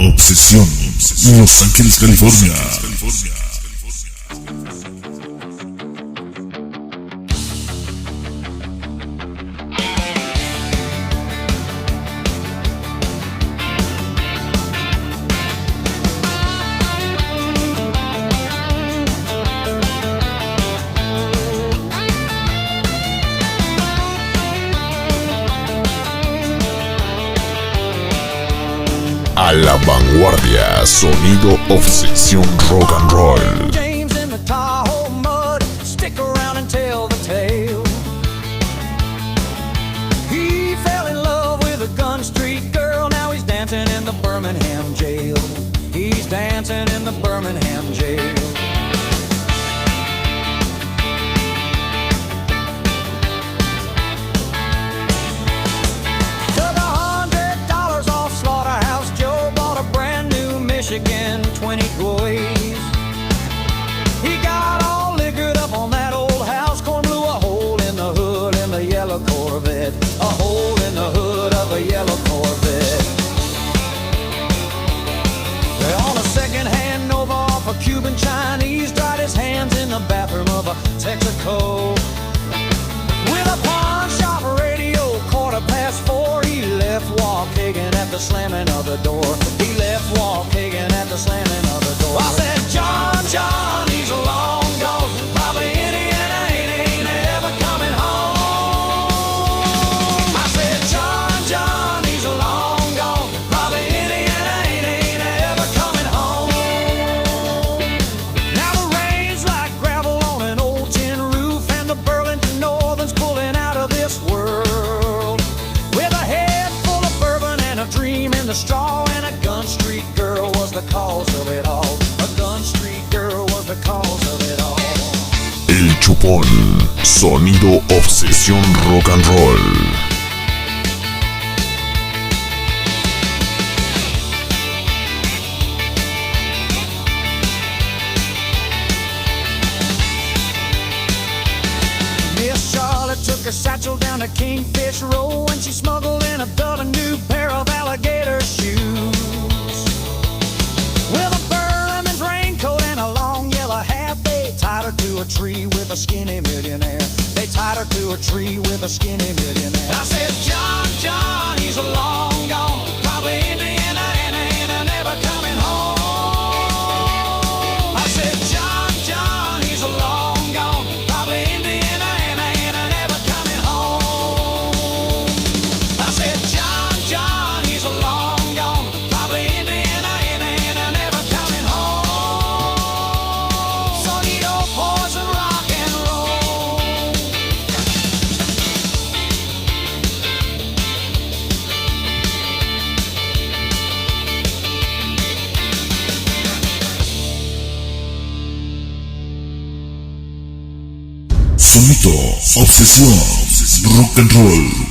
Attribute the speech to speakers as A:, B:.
A: Obsesión, Los Ángeles, California. A la vanguardia, sonido, obsesión, rock and roll.
B: James in the Tahoe mud, stick around and tell the tale. He fell in love with a Gun Street girl, now he's dancing in the Birmingham jail. He's dancing in the Birmingham jail. Michigan 20 toys. He got all liquored up on that old house. Corn blew a hole in the hood in the yellow Corvette. A hole in the hood of a yellow Corvette. On a second-hand Nova off a Cuban Chinese, dried his hands in the bathroom of a Texaco. With a pawn shop radio, 4:15, he left Waukegan at the slamming of the door. He left Waukegan at the slamming of the door. I said, John, he's long gone. Probably Indiana ain't ever coming home. I said, John, he's long gone. Probably Indiana ain't ever coming home. Now the rain's like gravel on an old tin roof, and the Burlington Northern's pulling out of this world. With a head full of bourbon and a dream in the straw, and a Gun Street girl was the cause of it all. A Gun Street girl was the cause of it all.
A: El Chupón, sonido, obsesión, rock and roll.
B: Took her satchel down to Kingfish Row, and she smuggled in a new pair of alligator shoes. With a Berman's raincoat and a long yellow hat, they tied her to a tree with a skinny millionaire. They tied her to a tree with a skinny millionaire. I said, John, he's long gone. Probably Indiana and never coming home. I said, John, he's long gone. Probably Indiana.
A: Sonido, obsesión, rock and roll.